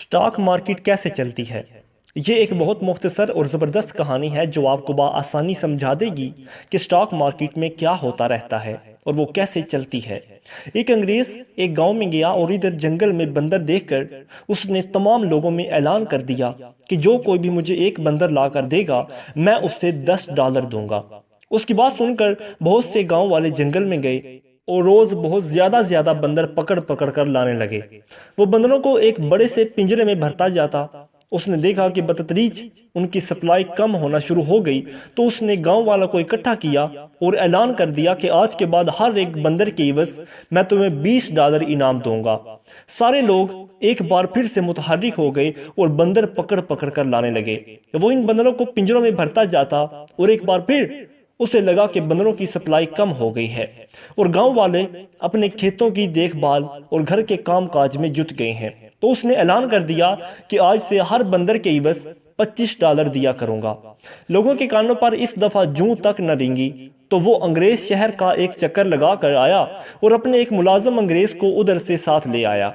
Stock market کیسے چلتی ہے؟ یہ ایک بہت مختصر اور زبردست کہانی ہے جو آپ کو بآسانی سمجھا دے گی کہ سٹاک مارکیٹ میں کیا ہوتا رہتا ہے اور وہ کیسے چلتی ہے۔ ایک انگریز ایک گاؤں میں گیا اور ادھر جنگل میں بندر دیکھ کر اس نے تمام لوگوں میں اعلان کر دیا کہ جو کوئی بھی مجھے ایک بندر لا کر دے گا میں اس سے $10 دوں گا۔ اس کی بات سن کر بہت سے گاؤں والے جنگل میں گئے اور روز بہت زیادہ بندر پکڑ کر لانے لگے۔ وہ بندروں کو ایک بڑے سے پنجرے میں بھرتا جاتا۔ اس نے دیکھا کہ بتدریج ان کی سپلائی کم ہونا شروع ہو گئی تو اس نے گاؤں والوں کو اکٹھا کیا اور اعلان کر دیا کہ آج کے بعد ہر ایک بندر کے عوض میں تمہیں $20 انعام دوں گا۔ سارے لوگ ایک بار پھر سے متحرک ہو گئے اور بندر پکڑ کر لانے لگے۔ وہ ان بندروں کو پنجروں میں بھرتا جاتا اور ایک بار پھر اسے لگا کہ بندروں کی سپلائی کم ہو گئی ہے اور گاؤں والے اپنے کھیتوں کی دیکھ بھال اور گھر کے کام کاج میں جٹ گئے ہیں، تو اس نے اعلان کر دیا کہ آج سے ہر بندر کے عوض $25 دیا کروں گا۔ لوگوں کے کانوں پر اس دفعہ جوں تک نہ رینگی تو وہ انگریز شہر کا ایک چکر لگا کر آیا اور اپنے ایک ملازم انگریز کو ادھر سے ساتھ لے آیا۔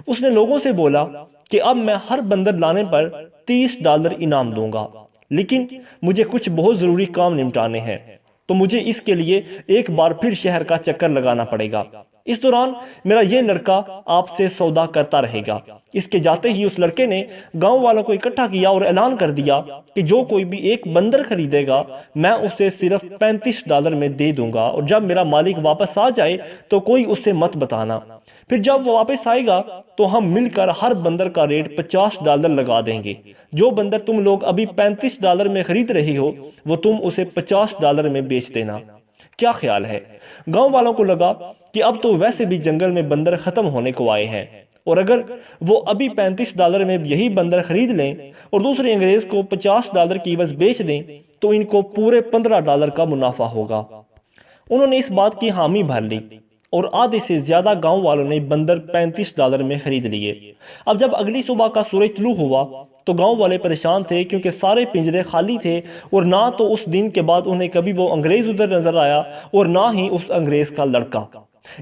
اس نے لوگوں سے بولا کہ اب میں ہر بندر لانے پر $30 انعام دوں گا، لیکن مجھے کچھ بہت ضروری کام نمٹانے ہیں تو مجھے اس کے لیے ایک بار پھر شہر کا چکر لگانا پڑے گا۔ اس دوران میرا یہ لڑکا آپ سے سودا کرتا رہے گا۔ اس کے جاتے ہی اس لڑکے نے گاؤں والوں کو اکٹھا کیا اور اعلان کر دیا کہ جو کوئی بھی ایک بندر خریدے گا میں اسے صرف $35 میں دے دوں گا، اور جب میرا مالک واپس آ جائے تو کوئی اسے مت بتانا۔ پھر جب وہ واپس آئے گا تو ہم مل کر ہر بندر کا ریٹ $50 لگا دیں گے۔ جو بندر تم لوگ ابھی $35 میں خرید رہے ہو وہ تم اسے $50 میں بیچ دینا۔ کیا خیال ہے؟ گاؤں والوں کو لگا کہ اب تو ویسے بھی جنگل میں بندر ختم ہونے کو آئے ہیں، اور اگر وہ ابھی $35 میں یہی بندر خرید لیں اور دوسرے انگریز کو $50 کی عوض بیچ دیں تو ان کو پورے $15 کا منافع ہوگا۔ انہوں نے اس بات کی حامی بھر لی اور آدھے سے زیادہ گاؤں والوں نے بندر $35 میں خرید لیے۔ اب جب اگلی صبح کا سورج طلوع ہوا تو گاؤں والے پریشان تھے کیونکہ سارے پنجرے خالی تھے، اور نہ تو اس دن کے بعد انہیں کبھی وہ انگریز ادھر نظر آیا اور نہ ہی اس انگریز کا لڑکا۔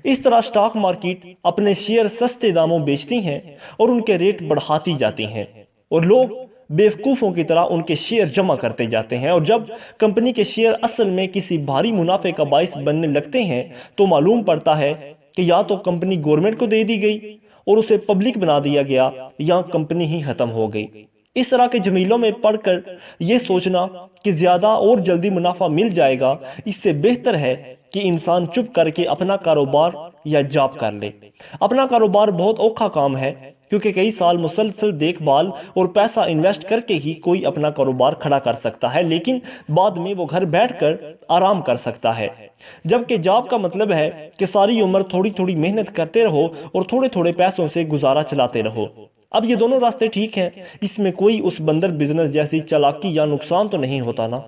اس طرح سٹاک مارکیٹ اپنے شیئر سستے داموں بیچتی ہیں اور ان کے ریٹ بڑھاتی جاتی ہیں، اور لوگ بیوقوفوں کی طرح ان کے شیئر جمع کرتے جاتے ہیں، اور جب کمپنی کے شیئر اصل میں کسی بھاری منافع کا باعث بننے لگتے ہیں تو معلوم پڑتا ہے کہ یا تو کمپنی گورنمنٹ کو دے دی گئی اور اسے پبلک بنا دیا گیا یا کمپنی ہی ختم ہو گئی۔ اس طرح کے جمیلوں میں پڑھ کر یہ سوچنا کہ زیادہ اور جلدی منافع مل جائے گا، اس سے بہتر ہے کہ انسان چپ کر کے اپنا کاروبار یا جاب کر لے۔ اپنا کاروبار بہت اوکھا کام ہے کیونکہ کئی سال مسلسل دیکھ بھال اور پیسہ انویسٹ کر کے ہی کوئی اپنا کاروبار کھڑا کر سکتا ہے، لیکن بعد میں وہ گھر بیٹھ کر آرام کر سکتا ہے۔ جبکہ جاب کا مطلب ہے کہ ساری عمر تھوڑی محنت کرتے رہو اور تھوڑے پیسوں سے گزارا چلاتے رہو۔ اب یہ دونوں راستے ٹھیک ہیں، اس میں کوئی اس بندر بزنس جیسی چالاکی یا نقصان تو نہیں ہوتا نا۔